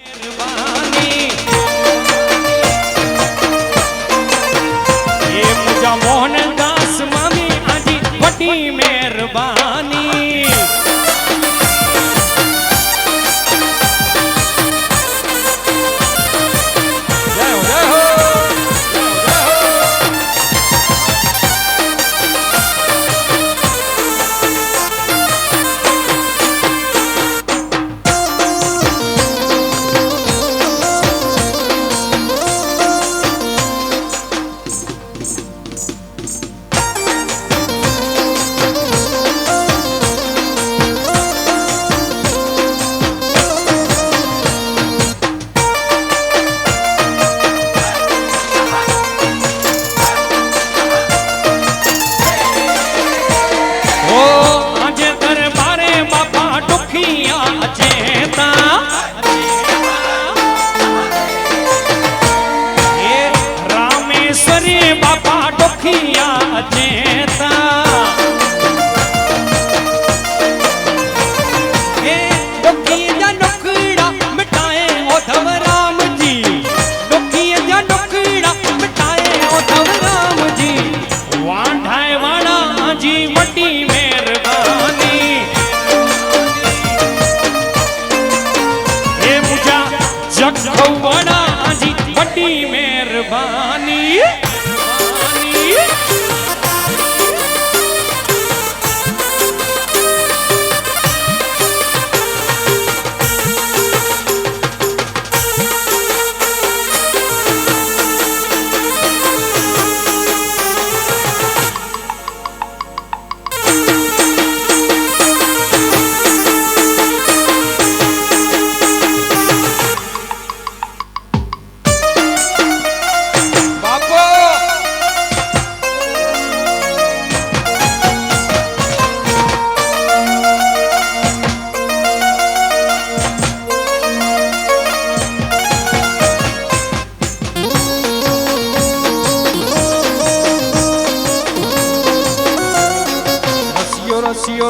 ये मुझा मोहनदास मामी आजी वड्डी मेहरबानी।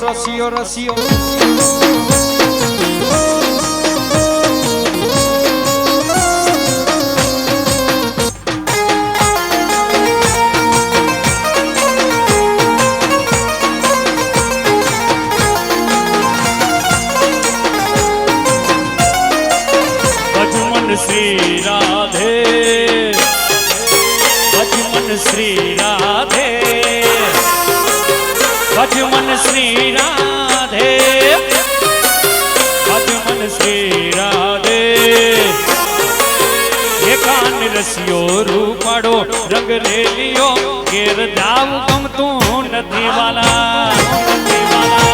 Rocío, Rocío. भजमन श्री राधे, भजमन श्री राधे, भजमन श्री राधे, भजमन श्री राधे। एकान रसियो रूपाड़ो रंग ले लियो घेर जाव गम तू नथी वाला, नथी वाला।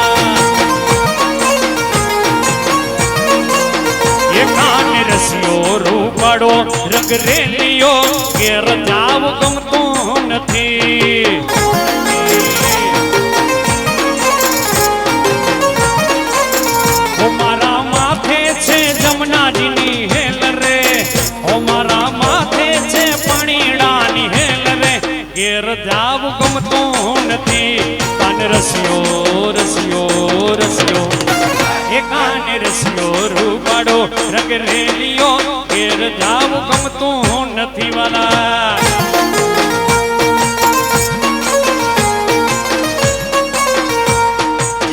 एकान रसियो रूपाड़ो रंग ले लियो घेर जाव गम तू नथी। जाव गमतो नथी कान रसियो रसियो रसियो एकान रसियो रूपाड़ो रंग ले लियो घेर जाव गमतो नथी वाला।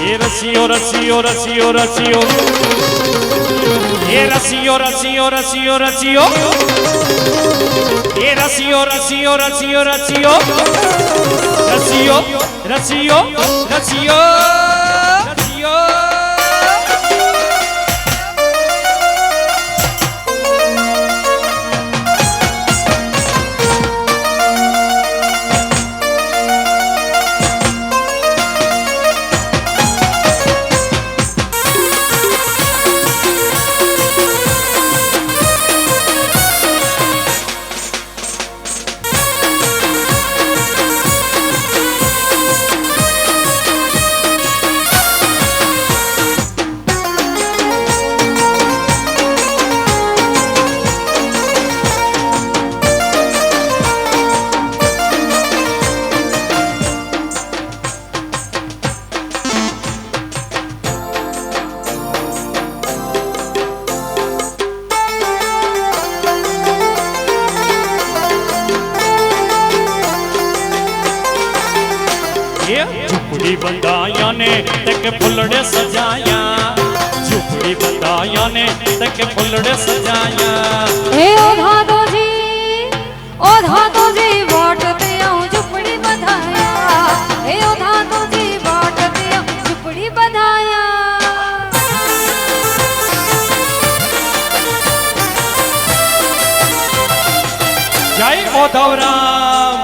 ये रसियो रसियो रसियो रसियो ये रसियो रसियो रसियो रसियो ये रसियो रसियो रसियो रसियो रसियो रसियो रसियो रसियो। ઝૂંપડી બંધાયા ને તકે ફૂલડે સજાયા ઝૂંપડી બંધાયા ને તકે ફૂલડે સજાયા હે ઓધા તોજી વાટ તે આઉં ઝૂંપડી બંધાયા હે ઓધા તોજી વાટ તે આઉં ઝૂંપડી બંધાયા જય ઓધવરામ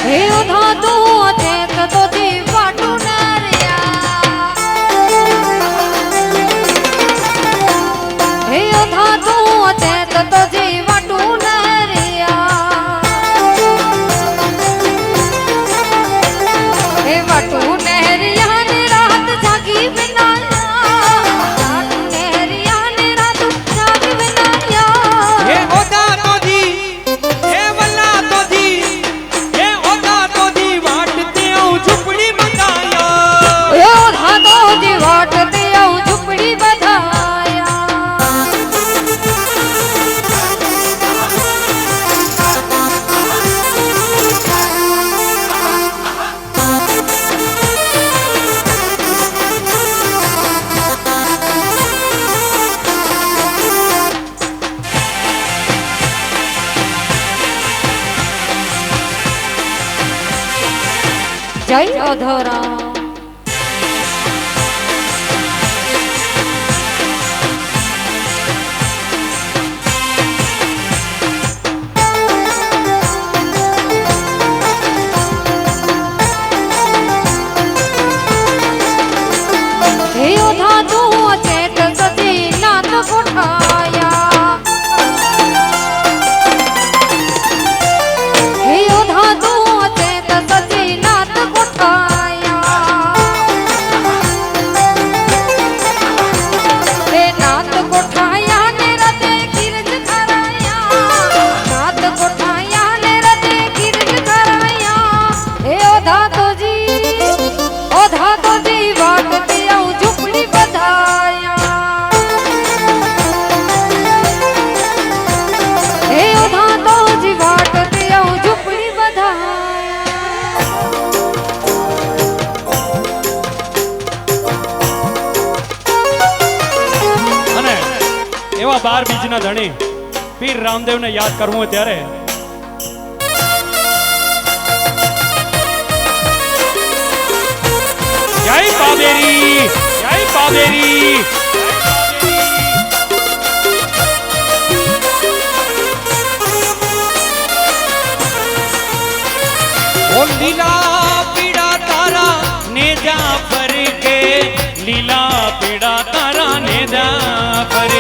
હે ઓધા તું ચેત તોજી વાટું નર્યા હે ઓધા તું ચેત તોજી વાટું નર્યા હે વાટું નર્યા ને રાત જાગી વિનાયા વાટું નર્યા ને રાત જાગી વિનાયા હે ઓદા તોજી હે વલ્લા તોજી હે ઓદા તોજી વાટ તે આઉં ઝૂંપડી બંધાયા હે ઓધા તોજી વાટ તે આઉં ઝૂંપડી બંધાયા જય ઓધોરામ હે ઓધા તું ચેત સજી નાત કોઠાયા હે ઓધા તું ચેત સજી નાત કોઠાયા હે નાત કોઠાયા ને રતે ગીરજ ખરાયા નાત કોઠાયા ને રતે ગીરજ ખરાયા હે ઓધા તોજી વાટ તે આઉં ઝૂંપડી બંધાયા હે ઓધા તોજી વાટ તે આઉં ઝૂંપડી બંધાયા અને એવા 12 બીજના ધણી પીર રામદેવને યાદ કરવું હોય ત્યારે જય પાબેરી જય પાબેરી ઓ લીલા પીડા તારા ને જા ફર કે લીલા પીડા તારા ને જા ફર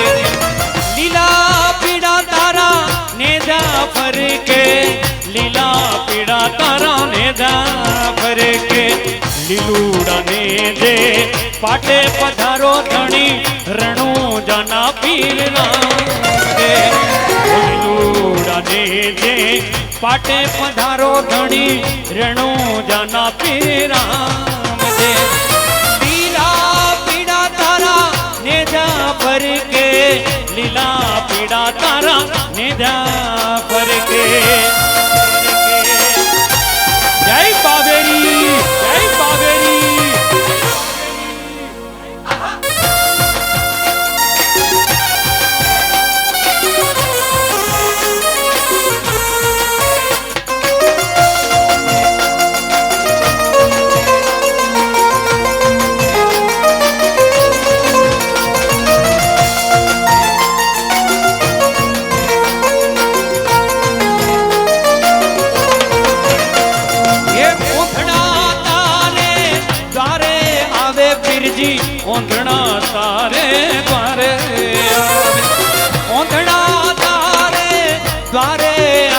લીલા પીડા તારા ને જા ફર કે લીલા પીડા તારા ને જા ફર કે લીલુડા ને દે પાટે પધારો ધણી રણુ જાના પીર રામદે લીલુડા ને દે પાટે પધારો ધણી રણુ જાના પીર રામદે લીલા પીડા તારા ને જા ફર કે લીલા પીડા તારા ને જા ફર કે જય પાવેરી જય પાવેરી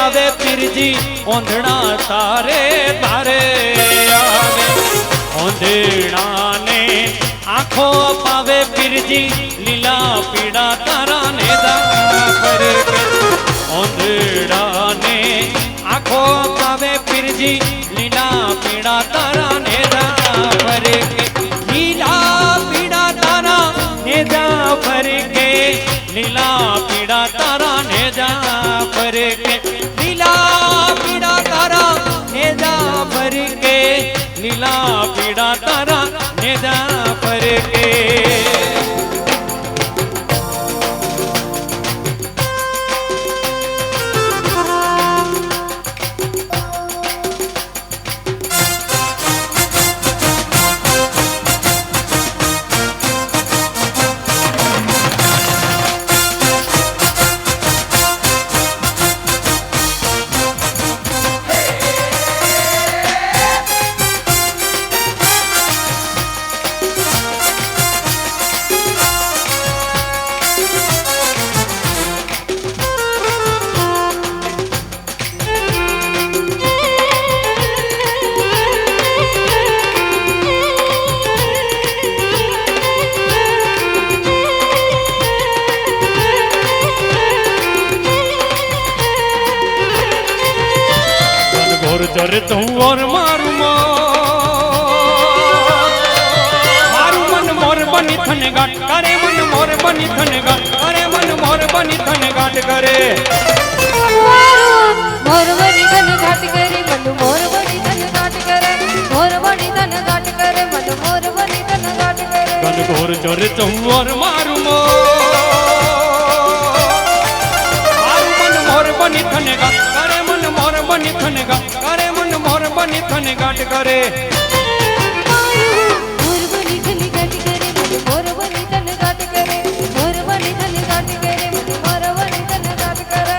આવે પીરજી ઓંધણા તારે તારે આવે ઓંધણાને આંખો પાવે પીરજી લીલા પીડા તારા ને પર કે ઓંધણાને આંખો પાવે પીરજી લીલા પીડા તારા ને પર કે લીલા પીડા તારા ને પર કે લીલા પીડા તારા ને પર કે લીલા પીડા તારા ને પર કે લીલા પીડા તારા ને પર કે चर तू और मारू मारू मन मोर बनी थन गाट करे मन मोर बनी थन गाट करे मन मोर बनी थन गाट करे मोर बनी धन घाट करे मन मोर बनी धन घाट करे मोर बनी धन घाट करे मन मोर बनी धन घाट करे गन घोर चर तू और मारू मन मोर बनी थन गाट करे मन मोर बनी थन गाट करे मन मोर बनी थन गाट करे मोर बनी धन घाट करे मन मोर बनी धन घाट करे मोर बनी धन घाट करे मन मोर बनी धन घाट करे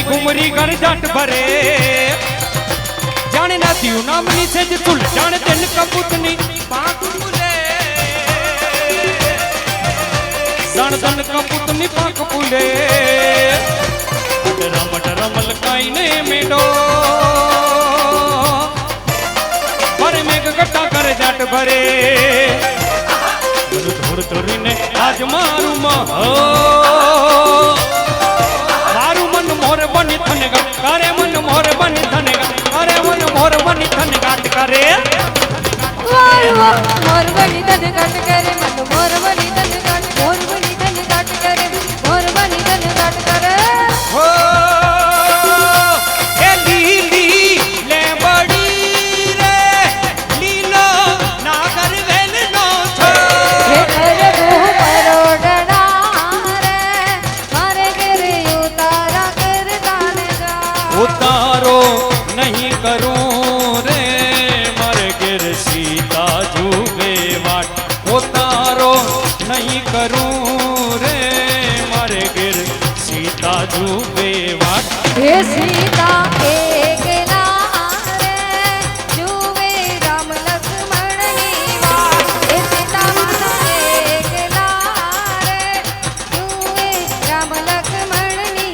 घुमरी कर जट भरे जाने ना दियो नाम नी से तुल जाने दिन कबूतनी पाक पुले जान दिन कबूतनी पाक पुले रमल काई ने मेडो भरे में गट्टा कर जट भरे धुर धुरी ने आज मारू मन मोर बनी थन गाट करे मन मोर बनी थन गाट करे मन मोर बनी थन गाट करे मोर बनी धन घाट करे मन मोर बनी धन घाट मोर बनी धन घाट करे मोर बनी धन घाट करे हो ए लीली ले बड़ी रे लीलो नागर वेल नो छो हे करे वो परोडना रे मारे गिरे उतारा कर दाने जा उतारो नहीं करूं रे मर गिर सीता जुगे वाट उतारो नहीं करूं रे मर गिर सीता जुगे वाट हे सीता एकला रे जुवे राम लक्ष्मण नी वाट हे सीता माता एकला रे जुवे राम लक्ष्मण नी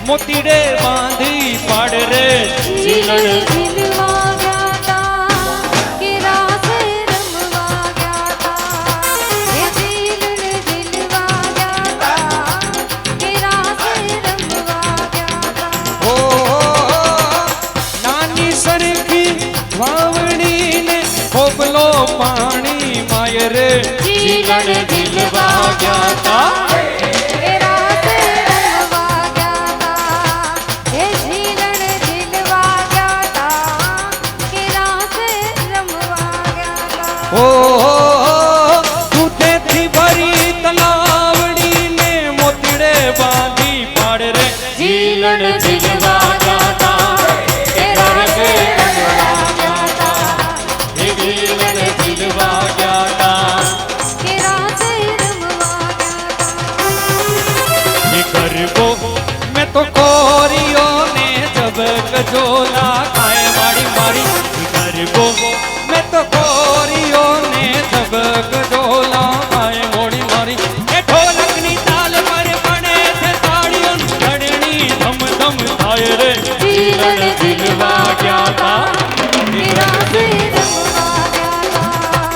मोतीड़े बांधी पाड़ रे झीलण झिलवा गया था कि रास रमवा गया था ये झीलण झिलवा गया था ઝીલણ ઝીલવા ગયા તા એ રાતે રમવા ગયા તા એ ઝીલણ ઝીલવા ગયા તા કે રાતે રમવા ગયા તા ઓ દૂધેથી ભરી તલાવડી ને મોતીડે બાંધી પાડ રે ઝીલણ ઝીલવા ગયા તા એ રાતે રમવા ગયા તા એ ઝીલણ ઝીલવા ગયા તા કે રાતે રમવા ગયા તા ये गरबो मैं तो कोरियो ने जबक जोला खाए माड़ी माड़ी ये गरबो मैं तो कोरियो ने जबक जोला खाए मोड़ी मारी ये ढोलक ની તાલ પર પડે છે તાળીઓ ઘડણી ધમ ધમ થાય રે ઝીલણ ઝીલવા ગયા તા કે રાતે રમવા ગયા તા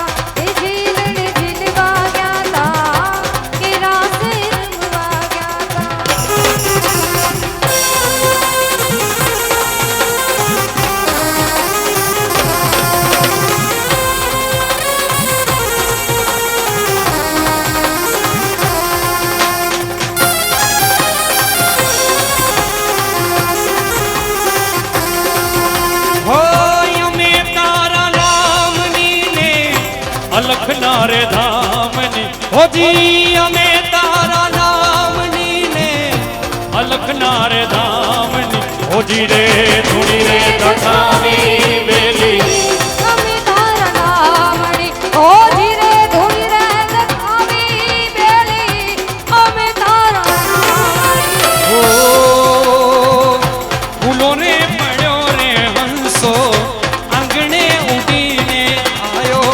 એ ઝીલણ ઝીલવા ગયા તા કે રાતે રમવા ગયા તા હો અમે તારા નામની ને અલખના રે ધામની હોજી અમે તારા નામની ને અલખના રે ધામની ઓજી રે ધૂણી રે તખાવી બેલી અમે તારા નામની ઓ ધીરે ધૂણી રે દખાવી બેલી અમે તારા નામની ઓ ફૂલો રે પડ્યો રે હંસો આંગણે ઉડીને આયો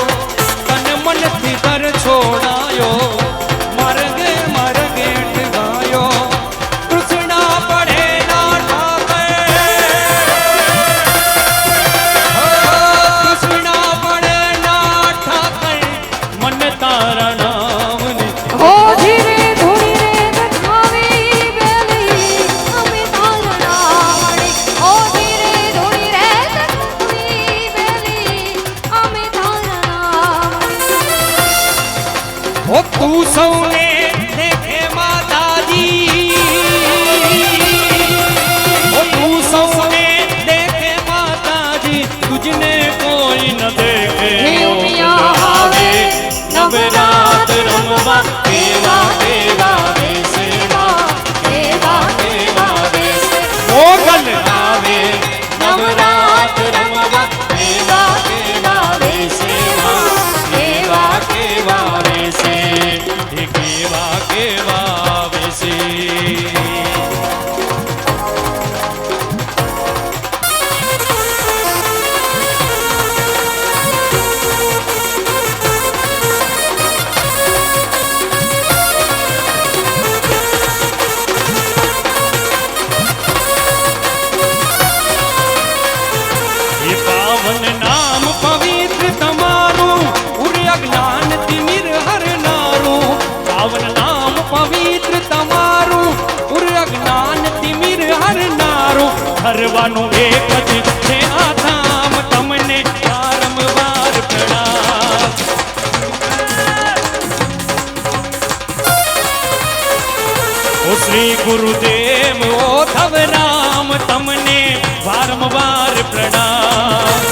તન મનથી દર છોડાયો માર્ગે માર્ગે ગાયો કૃષ્ણા પડે ના ઠાકર કૃષ્ણા પડે ના ઠાકર મન તારા નામની ઓ ધીરે ધૂણી રે દખાવી બેલી અમે તારા નામની ઓ ધીરે ધૂણી રે દખાવી બેલી અમે તારા નામની ઓ તું સૌને દેખે માતાજી ઓ તું સૌને દેખે માતાજી તુજને કોઈ ન દેખે હે ઉમિયા આવે નવરાત રમવા કેવા કેવા બેસેવા દેવા દેવા દેશે મોગલ આવે નવરાત રમવા કેવા કેવા બેસેવા કેવા કેવા બેસે એ કેવા કેવા બેસે એ પાવન નામ પવિત્ર તમારું ઉર્ય જ્ઞાન તિમિર હરનારું પાવન નામ પવિત્ર તમારું ઉર્ય જ્ઞાન તિમિર હરનારું હરવાનું એક જ છે આ ધામ તમને વારંવાર પ્રણામ ઓ શ્રી ગુરુદેવ ઓ ધવરામ તમને વારંવાર પ્રણામ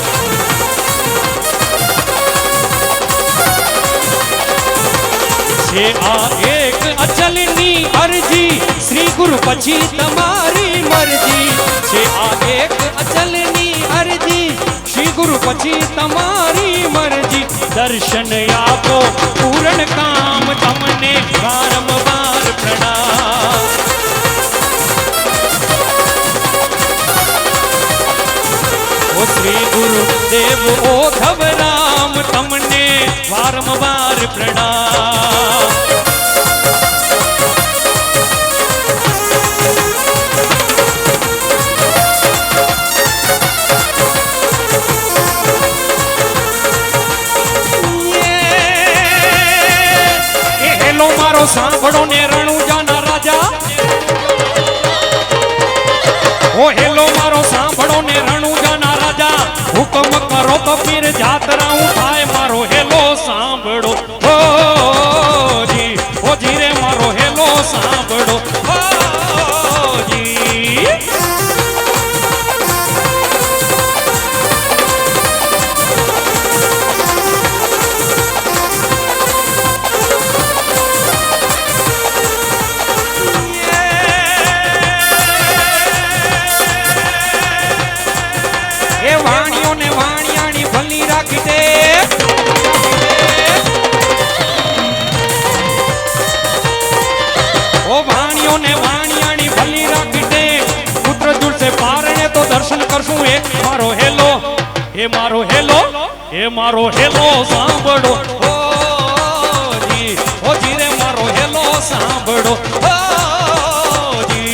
છે આ એક અચલની અરજી શ્રી ગુરુ પછી તમારી મરજી છે આ એક અચલની અરજી શ્રી ગુરુ પછી તમારી મરજી દર્શન આપો પૂર્ણ કામ તમને વારંવાર પ્રણામ ઓ શ્રી ગુરુદેવ ઓ ધવરામ તમને વારંવાર પ્રણામ એ હેલો મારો સાંભળો ને રણુજાના રાજા ઓ હેલો મારો સાંભળો ને રણુજાના રાજા હુકમ કરો તો પીર જાતરા થાય મારો હેલો સાંભળો ઓ वाणियों ने वाणियाणी भली राखी दे पुत्र जुड़ से पारणे तो दर्शन करशुं एक मारो हेलो हे मारो हेलो हे मारो हेलो सांभळो ओ जी रे मारो हेलो सांभळो ओ जी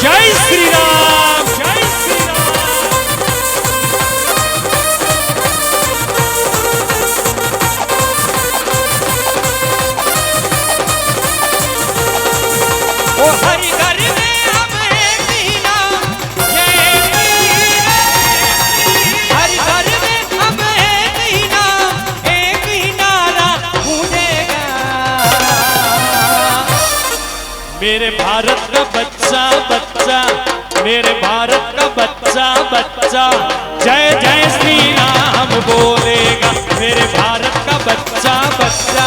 जय श्री राम जय श्री राम। ओ हरि घर में हम एक ही नाम जय श्री राम। हरि घर में हम एक ही नाम एक ही नारा गूंजेगा। मेरे भारत का बच्चा बच्चा मेरे भारत का बच्चा बच्चा जय जय श्री राम बोलेगा। मेरे भारत का बच्चा बच्चा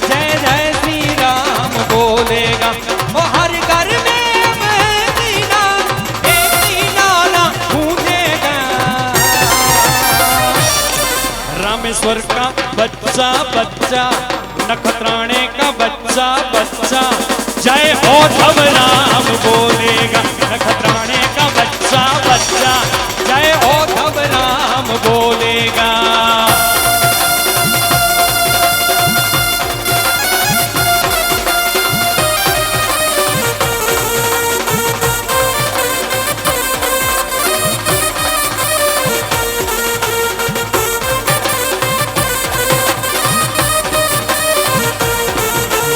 जय जय श्री राम बोलेगा। ओ हर घर में एक ही नारा गूंजेगा। रामेश्वर का बच्चा बच्चा नखत्राणे का बच्चा बच्चा जय हो तब राम बोलेगा। नखत्राणे का बच्चा बच्चा जय हो तब राम बोलेगा।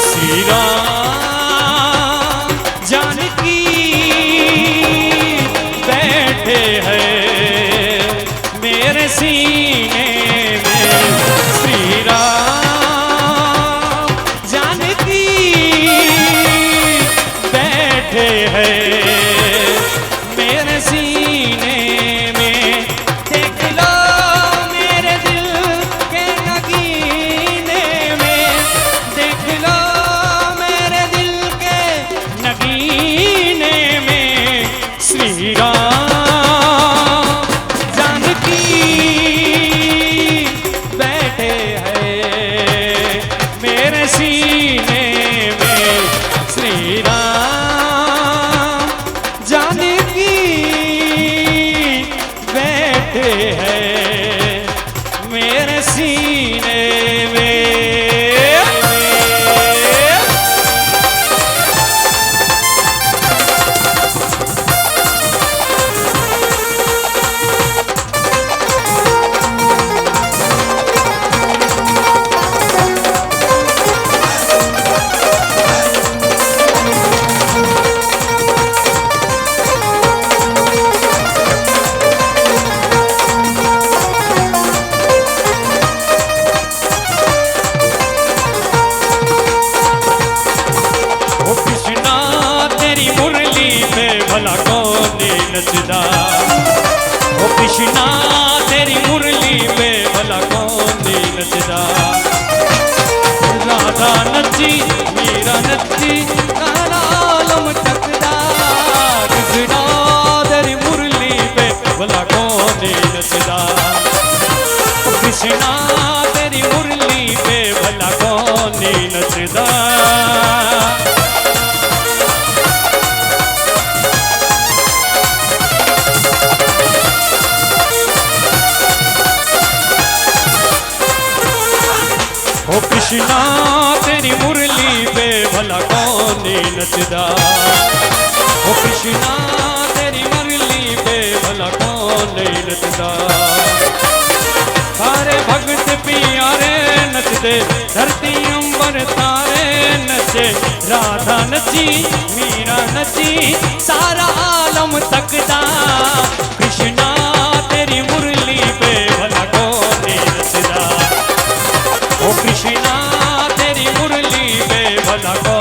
श्री राम जानकी बैठे हैं मेरे सीने में। श्री राम जानकी बैठे हैं मेरे सीने में। देख लो मेरे दिल के नगीने में। देख लो मेरे दिल के नगीने में। श्री राम जानकी बैठे हैं मेरे सीने में। श्री राम जानकी बैठे हैं मेरे सीने में। ओ कृष्णा तेरी मुरली पे भला कौन नचदा। ओ कृष्णा तेरी मुरली पे भला कौन नचदा। राधा नची मीरा नची काला आलम तकदा। कृष्णा तेरी मुरली पे भला कौन नचदा। ओ कृष्णा तेरी मुरली पे भला कौन नचदा। ओ कृष्णा तेरी मुरली पे भला कौन नचदा। ओ कृष्णा तेरी मुरली पे भला कौन नचदा। सारे भगत प्यारे नचदे धरती अंबर तारे नचे। राधा नची मीरा नची सारा आलम तकदा। कृष्णा तेरी मुरली पे भला कौन नचदा। ओ कृष्णा तेरी मुरली पे भला कौन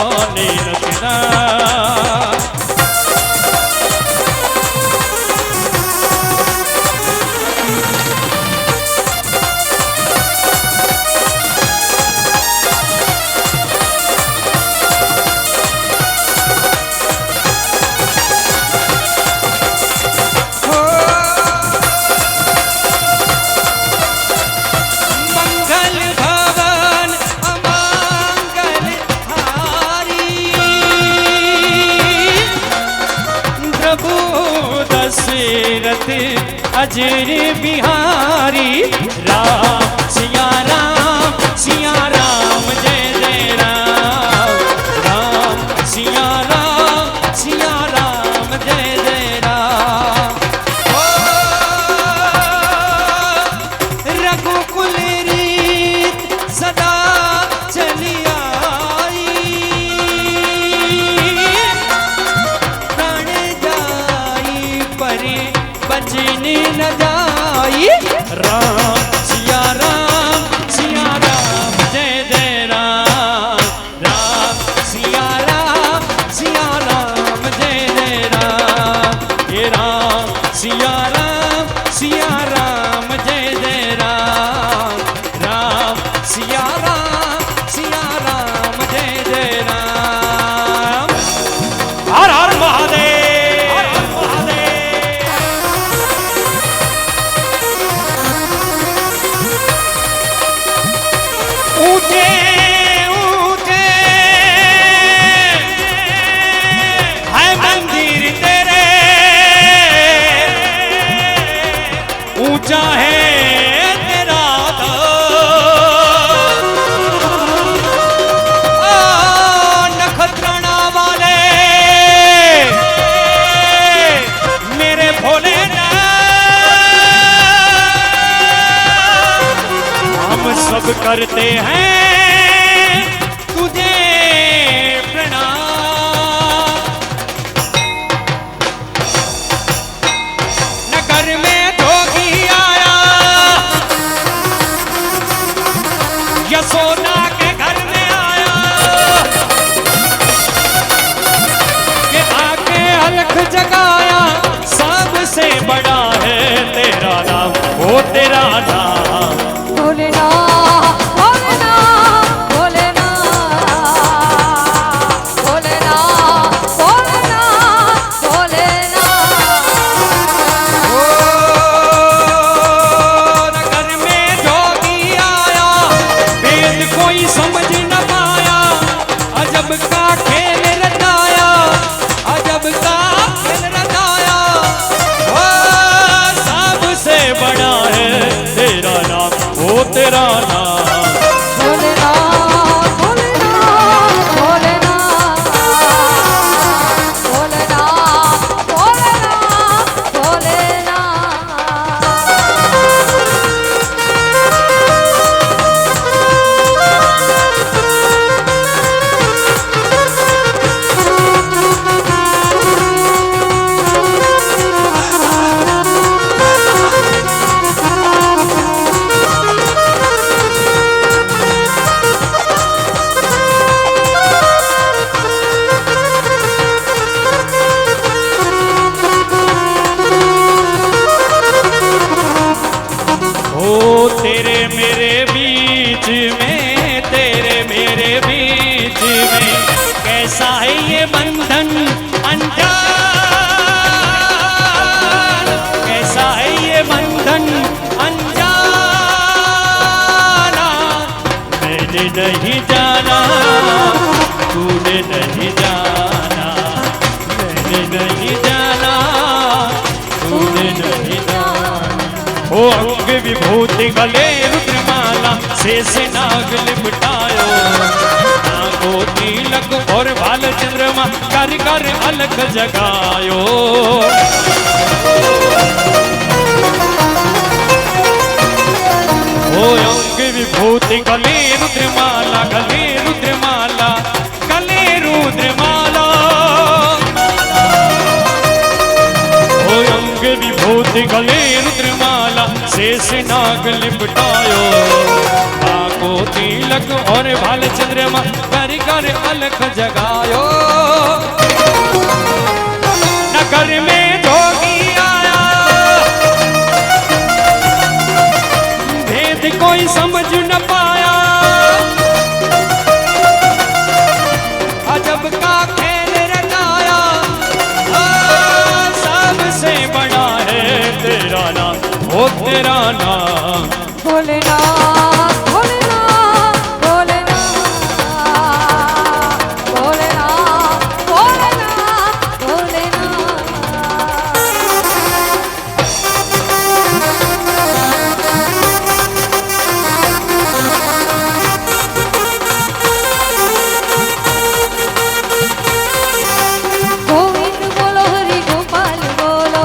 अजर बिहारी राम सिया राम जय जय राम राम सिया राम जय जय राम ओ रघुकुल रीत सदा चली आई प्राण जाई परे बचनी न जाई राम सिया राम जय जय राम राम सिया राम जय जय राम ये राम सिया राम जय जय राम राम सिया राम जय जय राम हर हर महादेव हर हर महादेव ऊंचे ऊंचे है मंदिर तेरे ऊंचा है तेरा नखत्राणा वाले मेरे भोलेनाथ हम सब करते हैं तुझे प्रणाम नगर में जोगी आया यशोदा के घर में आया कि आके अलख जगाया सबसे बड़ा है तेरा नाम वो तेरा नाम भोलेनाथ भोलेनाथ भोलेनाथ भोलेनाथ भोलेनाथ भोलेनाथ ओ नगर में जोगी आया वेद कोई समझ न पाया अजब का खेल रचाया अजब का खेल रचाया ओ सबसे बड़ा है तेरा नाम वो तेरा नाम भोलेनाथ भोलेनाथ भोलेनाथ भोलेनाथ भोलेनाथ ओ तेरे मेरे बीच में कैसा है ये बंधन अनजान कैसा है ये बंधन अनजाना मैंने नहीं जाना तूने नहीं जाना मैंने नहीं जाना तूने नहीं जाना ओ अंग विभूति गले रुद्रमाला शेष नाग लिपटायो नागो तिलक और बाल चंद्रमा कर कर अलग जगायो ओ अंग विभूति गले रुद्रमाला गले रुद्रमाला गले रुद्रमाला ओ अंग विभूति गले रुद्रमाला शेष नाग लिपटायो आको तिलक और भाल चंद्रमा कर कर अलख जगायो तेरा नाम भोलेनाथ भोलेनाथ भोलेनाथ भोलेनाथ भोलेनाथ भोलेनाथ गोविंद बोलो हरि गोपाल बोलो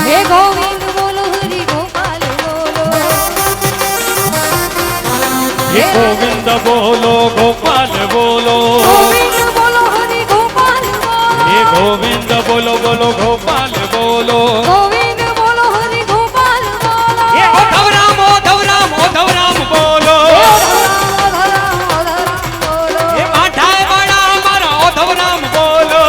हे गोविंद बोलो हरि गोपाल बोलो हे गोविंद बोलो गोपाल बोलो गोविंद बोलो हरि गोपाल बोलो हे गोविंद बोलो बोलो गोपाल बोलो गोविंद बोलो हरि गोपाल बोलो ये ओधव राम बोलो ये माठाए बड़ा हमारा ओधव राम बोलो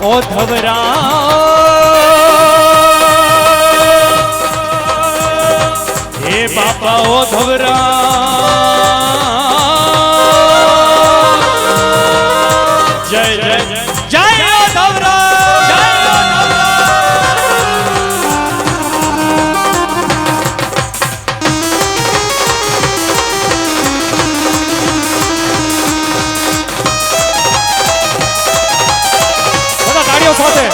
ओधव राम हे बापा ओधव राम जय जय जय ओधव राम जय ओधव રામ બધા તાળીઓ સાથે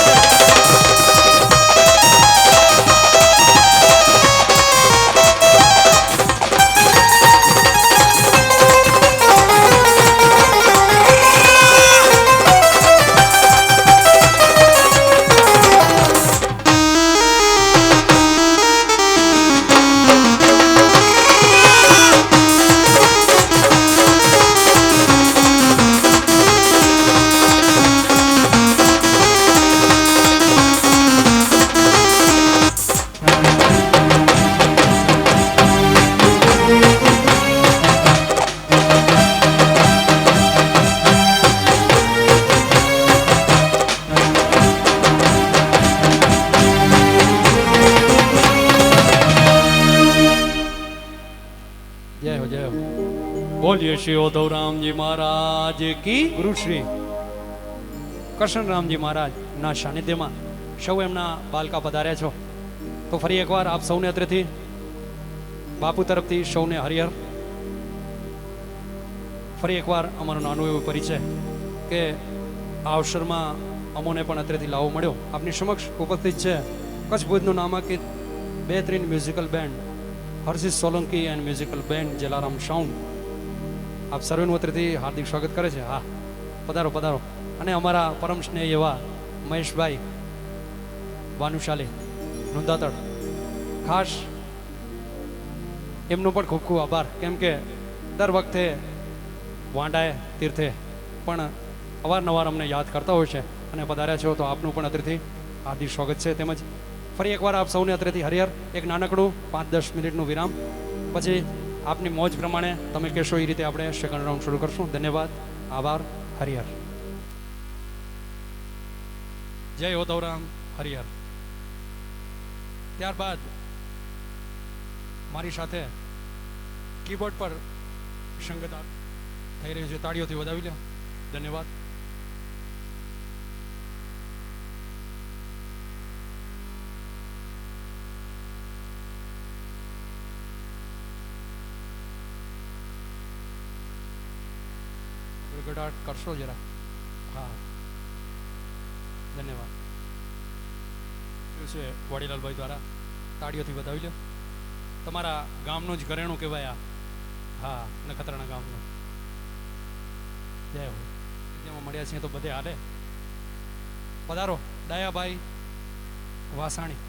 जय हो जय हो बोलिए श्री उद्धव राम जी महाराज की गुरु श्री કરશનરામજી મહારાજના સાનિધ્યમાં સૌ એમના બાલકા પધાર્યા છો તો ફરી એકવાર આપ સૌને અત્રેથી બાપુ તરફથી સૌને હરિહર ફરી એકવાર અમારો નાનો એવો પરિચય કે આ અવસરમાં અમોને પણ અત્રેથી લાવો મળ્યો આપની સમક્ષ ઉપસ્થિત છે કચ્છ ભુજનું નામાંકિત બેહતરીન musical band Harshit Solanki and musical band Jalaram sound આપ સર્વેનું અત્રેથી હાર્દિક સ્વાગત કરે છે હા પધારો પધારો અને અમારા પરમ સ્નેહ એવા મહેશભાઈ ભાનુશાલી નોંધાતળ ખાસ એમનો પણ ખૂબ ખૂબ આભાર કેમ કે દર વખતે વાંડાએ તીર્થે પણ અવારનવાર અમને યાદ કરતા હોય છે અને પધાર્યા છો તો આપનું પણ અત્રેથી હાર્દિક સ્વાગત છે તેમજ ફરી એકવાર આપ સૌને અત્રેથી હરિહર એક નાનકડું 5-10 મિનિટનું વિરામ પછી આપની મોજ પ્રમાણે તમે કહેશો એ રીતે આપણે સેકન્ડ રાઉન્ડ શરૂ કરશું ધન્યવાદ આભાર હરિહર જય ઉद्धવરામ હરિહર ત્યારબાદ મારી સાથે કીબોર્ડ પર સંગત થઈ રહ્યું છે તાળીઓથી વધાવી લો ધન્યવાદ ગડાટ કરશો જરા હા ધન્યવાદ છે વાડીલાલભાઈ દ્વારા તાળીઓથી વધાવી લો તમારા ગામનું જ ઘરેણું કહેવાય હા નખત્રાણા ગામનું જય હો જેમાં મળ્યા છીએ તો બધે હાલે પધારો ડાયાભાઈ વાસાણી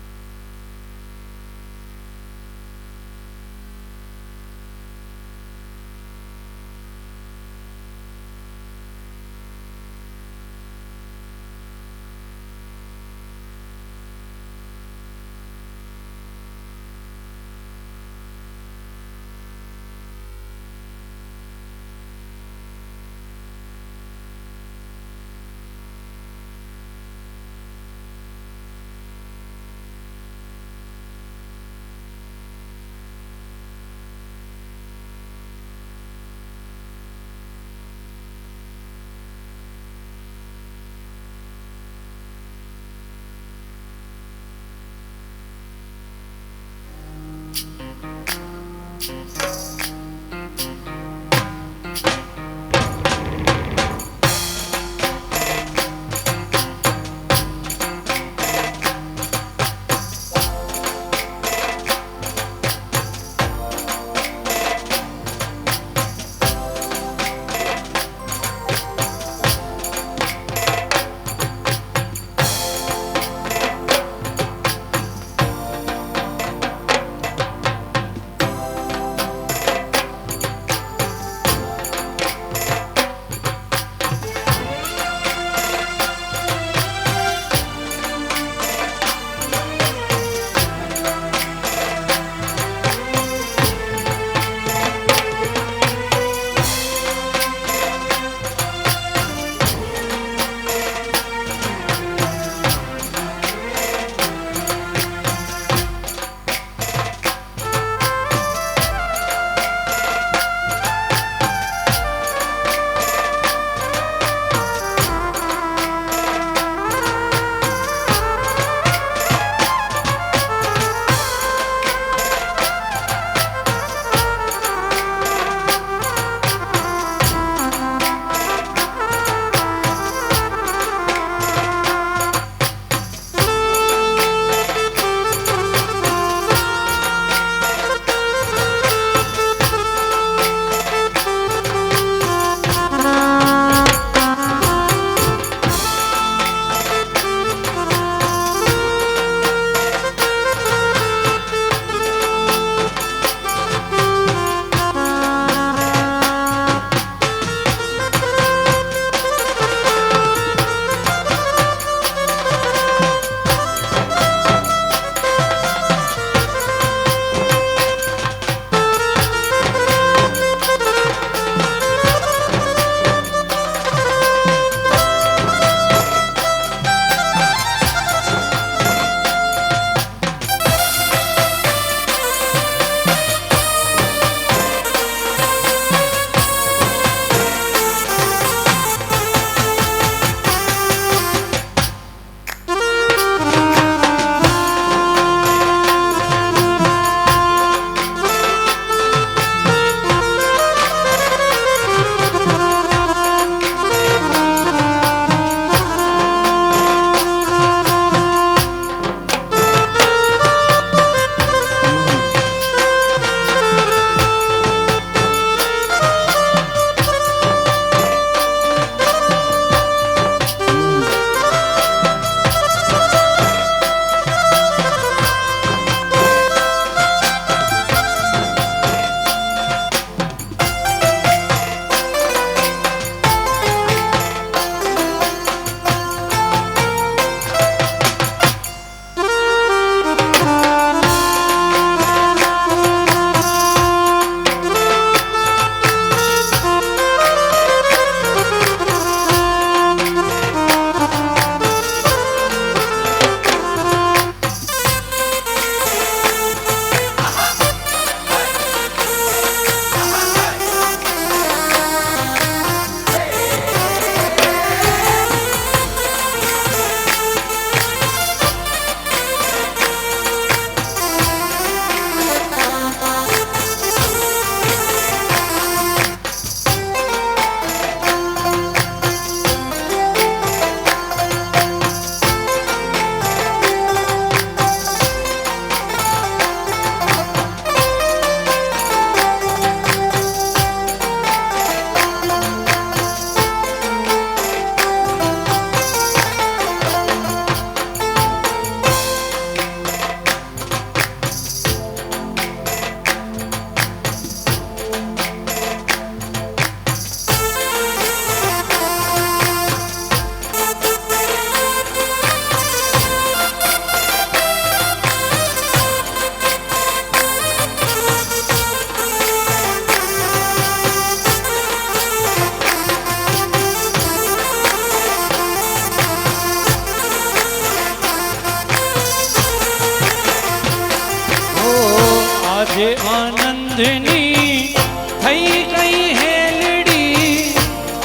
આજે આનંદની થઈ ગઈ હેલડી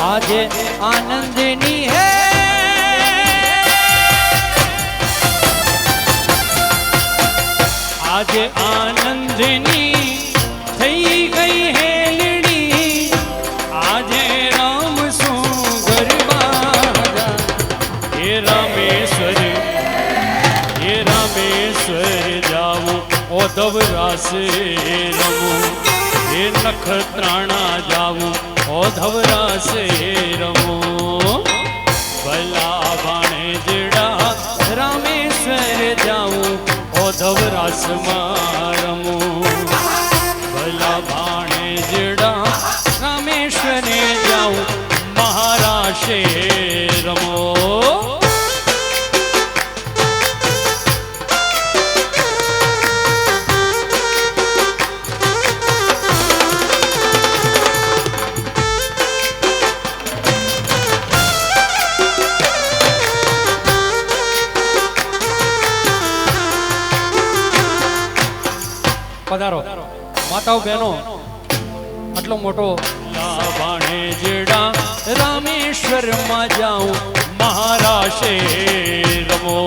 આજે આનંદની હે આજે આનંદની થઈ ગઈ હેલડી આજે રામ શું ગરબા હે રામેશ્વર જાવું ઓધવ રાસે રમું હે નખત્રાણા જાવું ઓધવ રાસે રમું ભલા ભાણે જેડા રામેશ્વર જાવું ઓધવ રાસમાં રમું ભલા ભાણે જેડા રામેશ્વરે જાઉં મહારાશે રમો પધારો માતાઓ બહેનો આટલો મોટો ભાણે જેડા રામેશ્વરમાં જાઉં મહારાશે રમો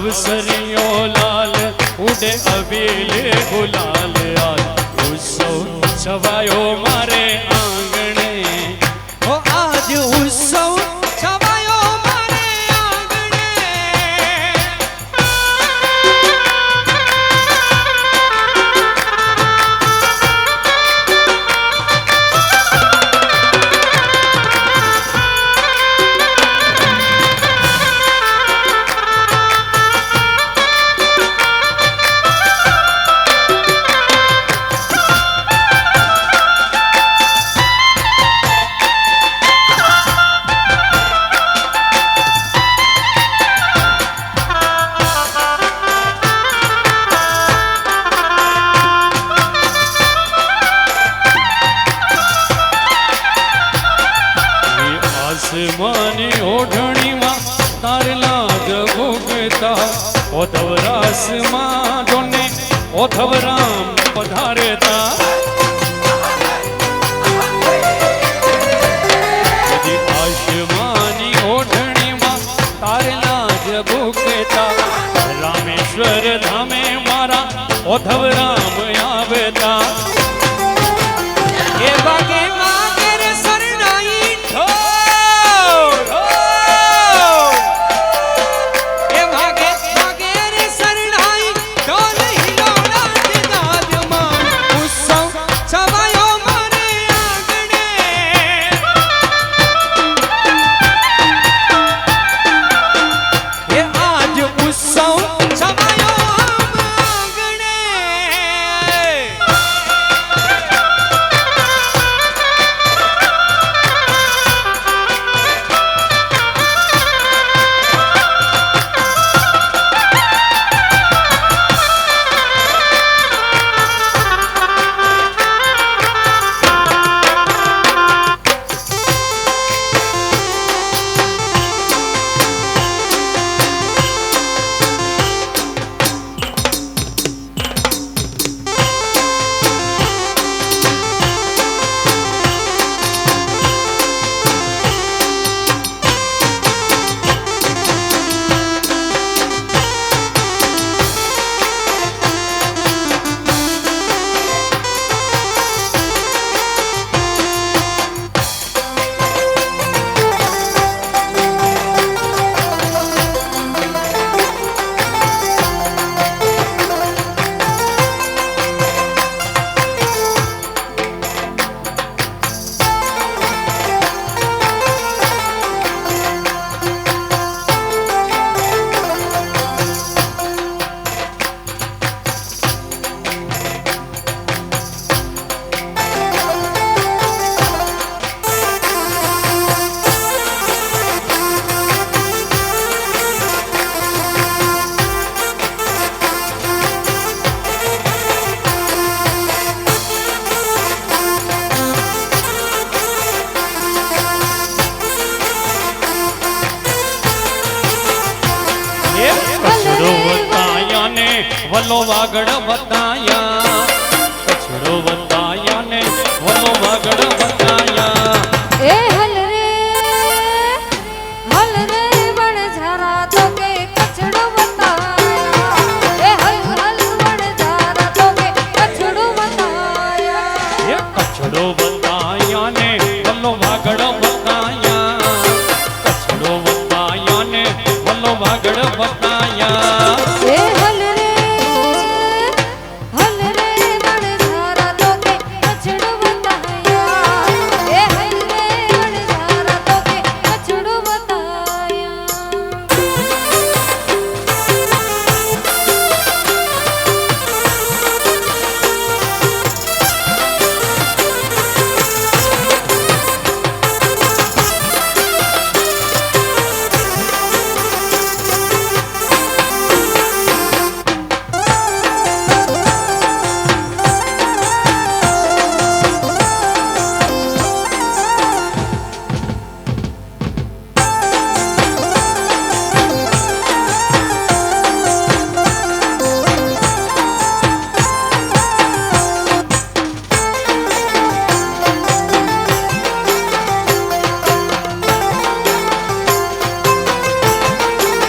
અવસરીઓ લાલ ઉડે અબીલ ગુલાલ આલ ઉત્સવ છવાયો મારે આંગણે ઓ આજ ઉત્સવ છવાયો મારે આંગણે આસમાની ઓઢણીમાં તારલા ભૂગતા ઓધવ રાસમાં જોને ઓધવ રામ પધારેતા આસમાની ઓઢણીમાં તારલા ભૂગતા રામેશ્વર ધામે મારા ઓધવ રામ આવેતા એ વાગે વાગે રે સરનાઈ એ વાગે વાગે રે સરનાઈ ઢોલ હિલોડા જ દાદમાં ઉત્સવ છવાયો મારે આંગણે એ આજ ઉત્સવ છવાયો આંગણે વલો વાગડ બતાયા કચડો બતાયા ને વલો વાગડ બતાયા એ હલ રે વણઝારા તો કે કચડો બતાયા એ હલ વણઝારા તો કે કચડો બતાયા એ કચડો બતાયા ને વલો વાગડ બતાયા કચડો બતાયા ને વલો વાગડ બતાયા એ હલ રે વણઝારા તો કે કચડો બતાયા એ હલ રે વણઝારા તો કે કચડો બતાયા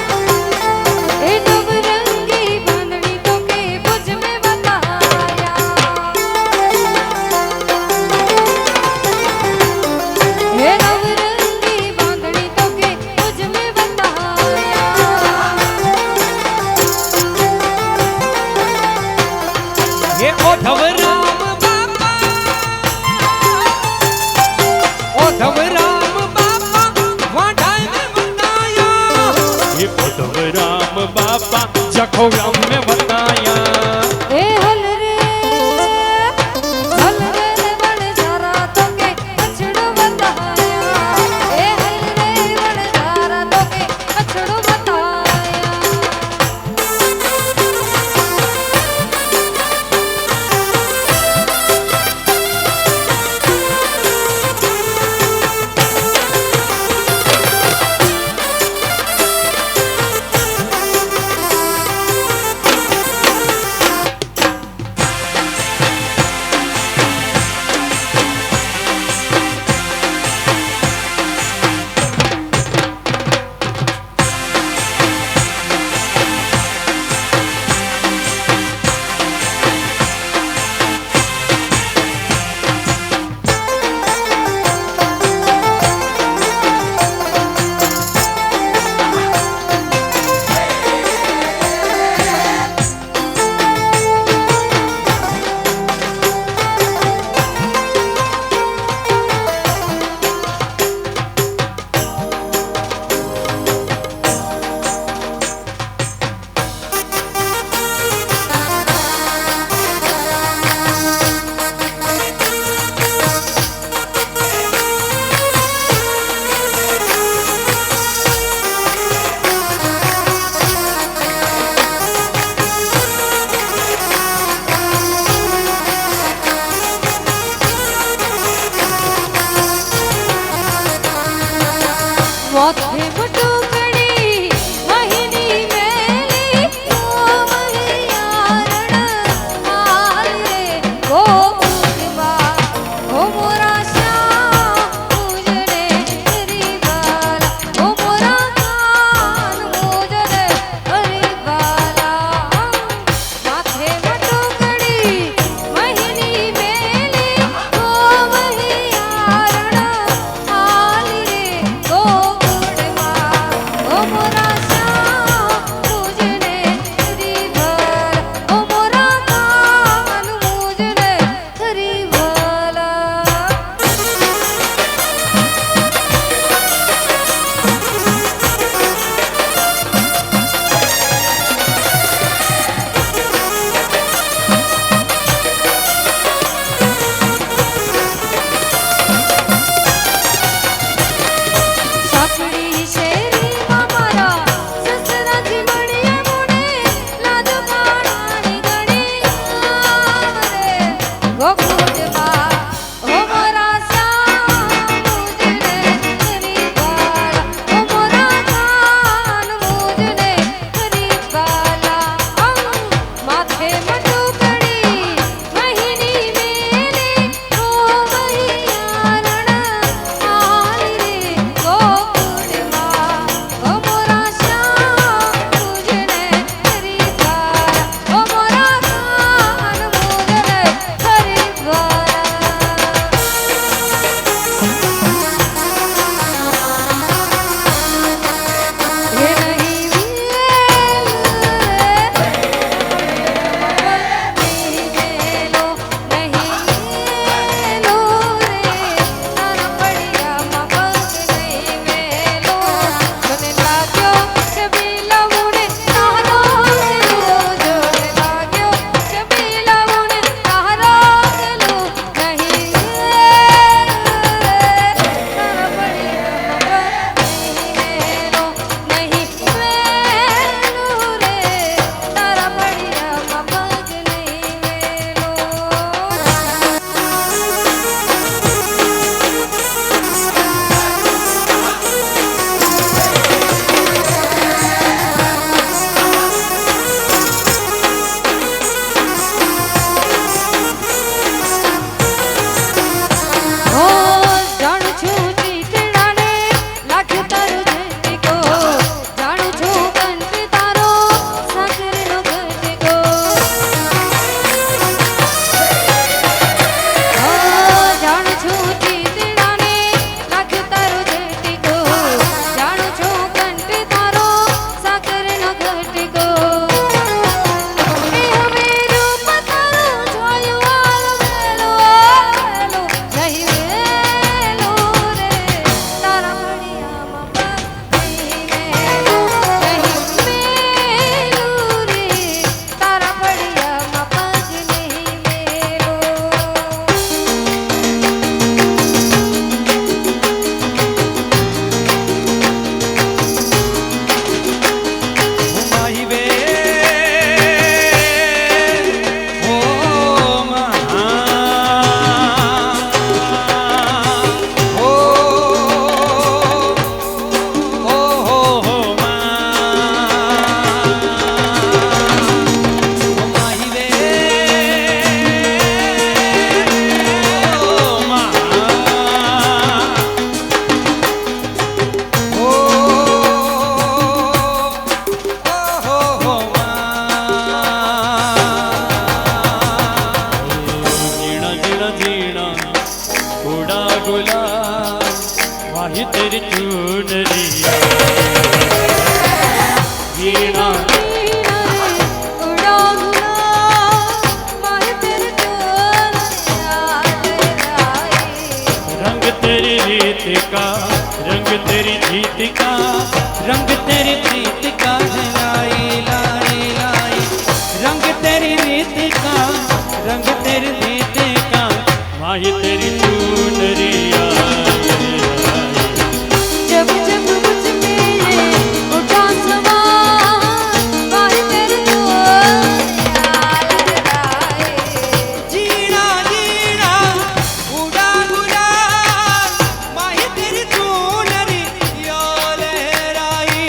ए नवरंगी बांधनी तो के बुझ में बताया ए नवरंगी बांधनी तो के बुझ में बताया ये ओधव राम बापा ओधव राम बापा वाढाय में बताया ये ओधव राम बापा जखो राम में बताया ए हल रे वणझारा तो के कचड़ो बताया ए हल रे वणझारा तो के कचड़ो बताया तेरी चुनरिया वीणा रंग तेरी रीत का रंग तेरी जीत का रंग तेरी प्रीत का है लाई लाई लाई रंग तेरी रीत का रंग तेरी रीत का माही तेरी चुनरिया जब जब मुझ पे ये उठा सवार माही तेरी जीना जीना उड़ा उड़ा माही तेरी चुनरिया लहराई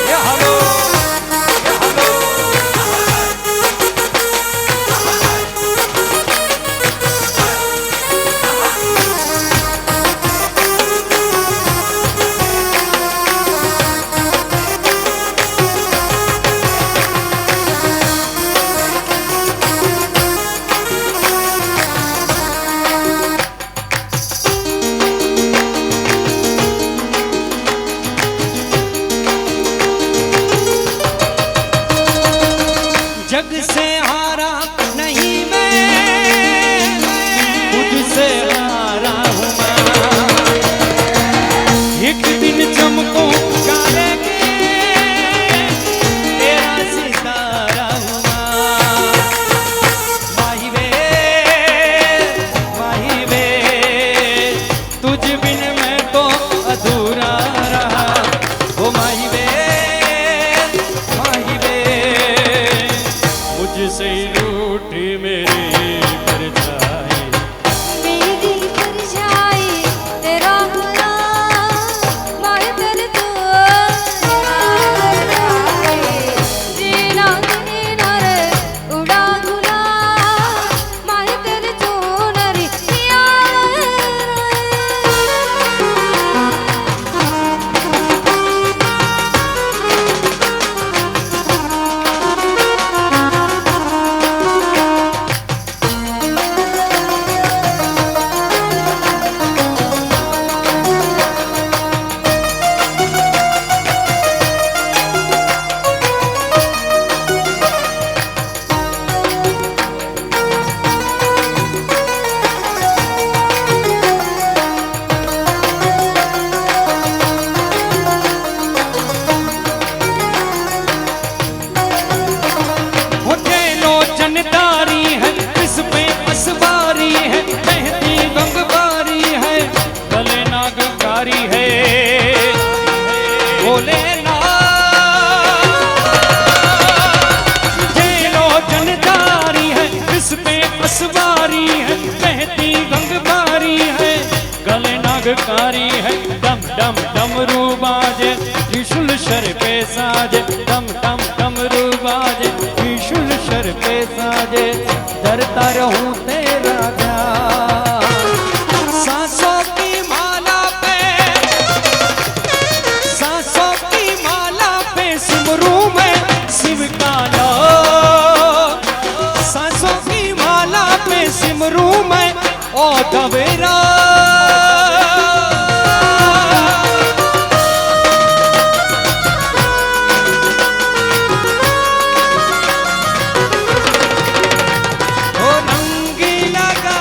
ये हलो जग से हारा नहीं मैं खुद से हारा हूँ मैं एक दिन चमको करेंगे तेरा सितारा हूँ माही वे तुझ बिन मैं तो अधूरा रहा ओ माही वे मुझसे रूठी मेरी परछाई मेरी परछाई तेरा गुलाम माही तेरी जीना जीना रे उड़ा गुलाम माही तेरी चुनरिया जनदारी है इस पे असवारी है मेहंदी गंगबारी है गले नागकारी है बोले ना जेलो जनदारी है इस पे असवारी है मेहंदी गंगबारी है गले नागकारी है डम डम डमरू बाजे त्रिशूल सर पे साजे डम डम डमरू बाजे त्रिशूल सर पे साजे डरता रहूं तेरा ध्यान सांसों की माला पे सिमरू में शिव का नाम सांसों की माला पे सिमरू में ओ दवेरा ओ रंग लगा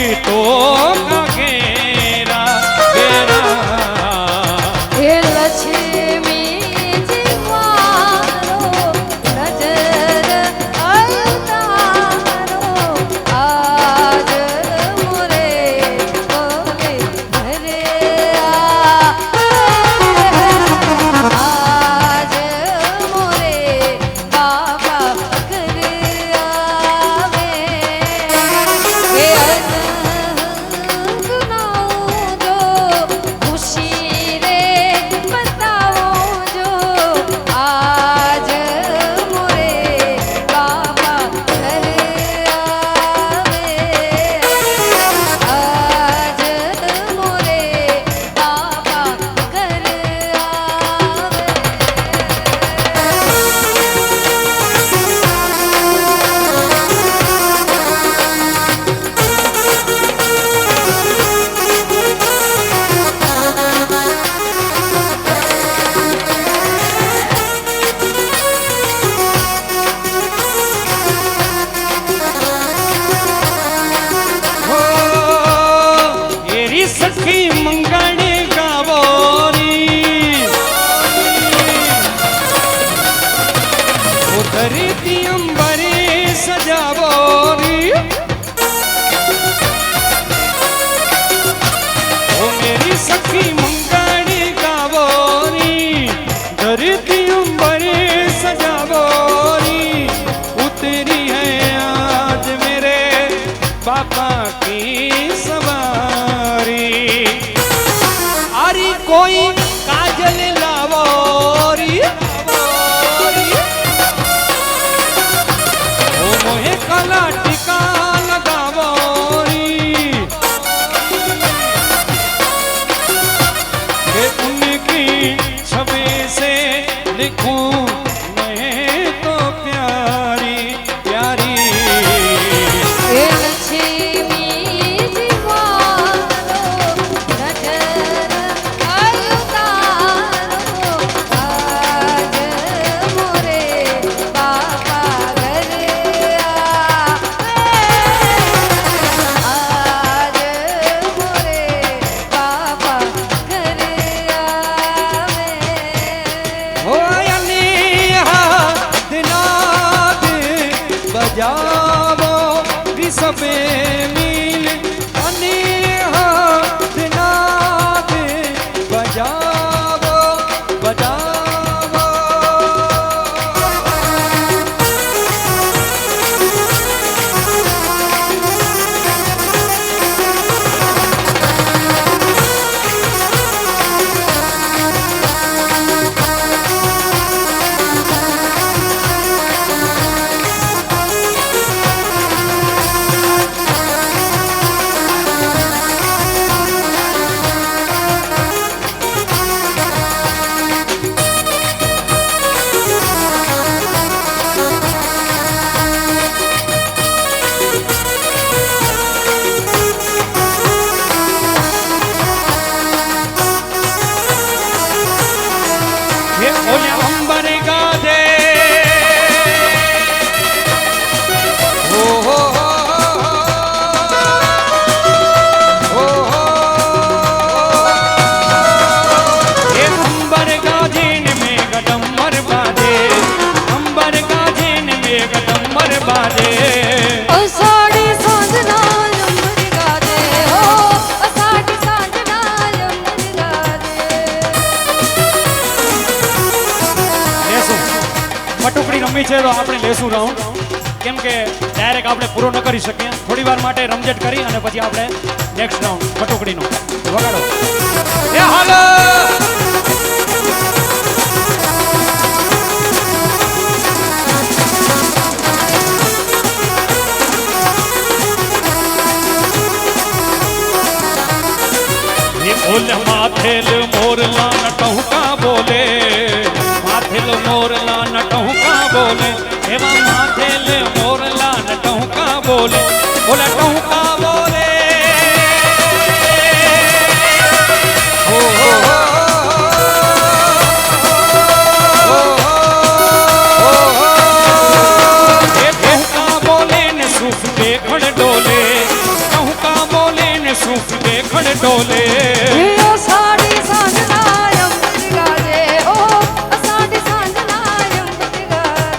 तो का घेरा घेरा એ લક્ષ્મીજી મારો નજર અવતારો આજ મોરે બોલે ઘરે આજ મોરે બાબા ઘરે આવે એ ગુનાઓ જો ખુશી રે બતાવો જો આજ મોરે બાબા ઘરે આવે આજ મોરે બાબા ઘરે हो एरी सखी मंगणी गावोरी उतरी ती अंबरी सजावोरी ओ मेरी सखी मंगणी गावोरी धरती अंबरी सजावोरी उतरी है आज मेरे पापा की सवारी आरी कोई काजल लावोरी ओ मोहे काला टीका लगावोरी के उनकी छवि से लिखूं मैं तो प्यारी प्यारी એ લક્ષ્મીજી મારો નજર અવતારો આજ મોરે બાબા ઘરે આજ મોરે બાબા ઘરે આવે हो अली हाथ नाद बजावो रिसबे मिल अली हाथ नाद बजावो बजावो ये ओले अंबर गादे हो हो हो ये अंबर गाजीन में गडम्बर बाजे अंबर गाजीन में गडम्बर बाजे અષાઢી સાંજના લંબર ગાજે હો અષાઢી સાંજના લંબર ગાજે લેશું પટુકડી રમવી છે તો આપણે લેશું રાઉન્ડ કેમ કે ડાયરેક્ટ આપણે પૂરો ન કરી શકીએ થોડી વાર માટે રમઝટ કરી અને પછી આપણે નેક્સ્ટ રાઉન્ડ પટુકડીનો વગાડો એ હાલો ये बोल माथेल मोरला नटहुका बोले माथेल मोरला नटहुका बोले एवा माथेल मोरला नटहुका बोले बोला टहुका बोले हो हो ये टहुका बोले ने सुख के खड़ डोले टहुका बोले મખણ ડોલે ઓ સાડી સાંજના અમૃત ગાજે ઓ સાડી સાંજના અમૃત ગાજે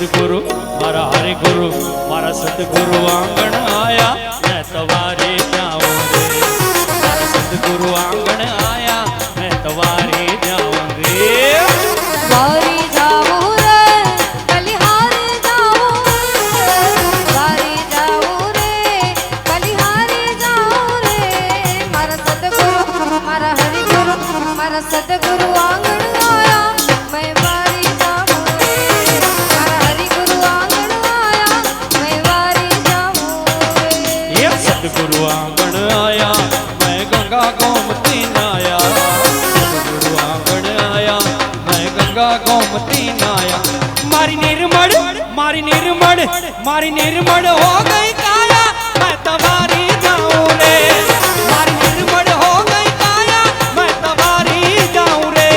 સદગુરુ મારા હરિ ગુરુ મારા સદગુરુ આંગણ આયા મેં તમારે જાઉં રે મારા સદગુરુ આંગણ આયા મેં તમારે જાઉં રે વારી જાવું રે કલિહારે જાવું રે વારી જાવું રે કલિહારે જાવું રે મારા સદગુરુ મારા હરિ ગુરુ મારા સદગુરુ આંગણ આયા મેં વારી જાવું રે મારા હરિ ગુરુ આંગણ આયા મેં વારી જાવું રે એ સદગુરુ આંગણ આયા મેં ગંગા ગોમતી નાયા સદગુરુ આંગણ આયા મેં ગંગા ગોમતી નાયા મારી નિર્મળ હો ગઈ કાયા મેં તમારી જાઉં રે મારી નિર્મળ હો ગઈ કાયા મેં તમારી જાઉં રે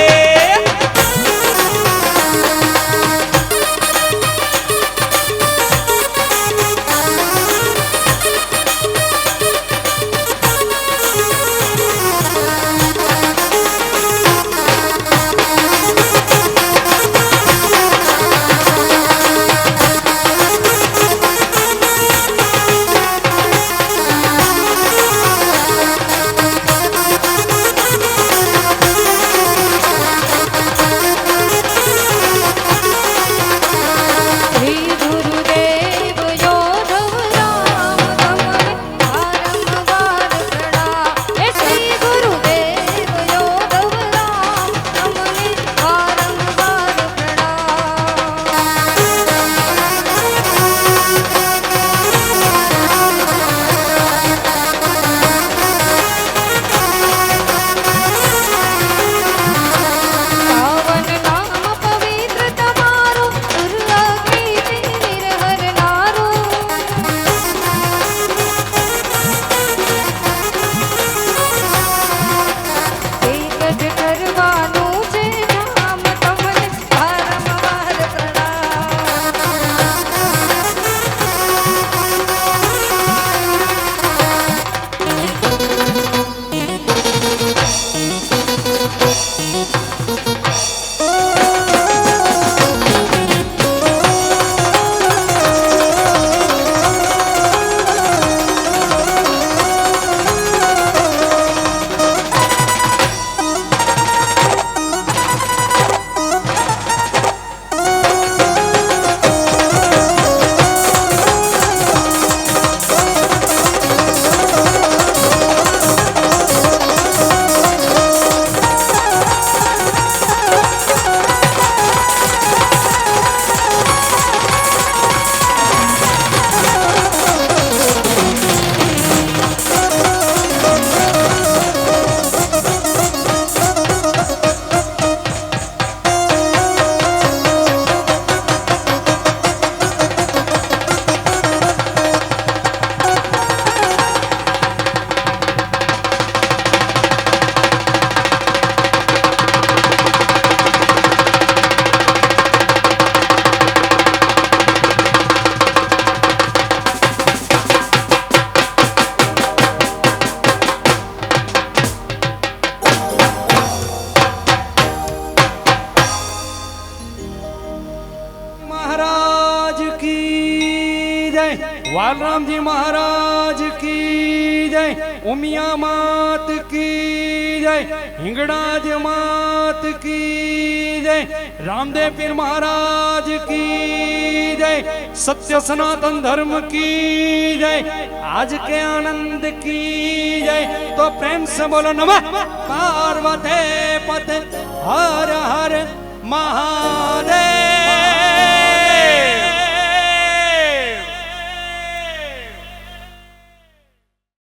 શ્રી ગુરુદેવ યોધવ રામ તમને વારંવાર પ્રણામ હે શ્રી ગુરુદેવ યોધવ રામ તમને વારંવાર પાવન નામ પવિત્ર તમારું દુર્લભી નિરહરનારું એક જ કરવાનું છે નામ તમને વારંવાર પ્રણામ महाराज की जय वालराम जी महाराज की जय उमिया मात की जय हिंगड़ाज मात की जय रामदेव पीर महाराज की जय सत्य सनातन धर्म की जय आज के आनंद की जय तो प्रेम से बोलो नमः पार्वती पते हर हर महादेव।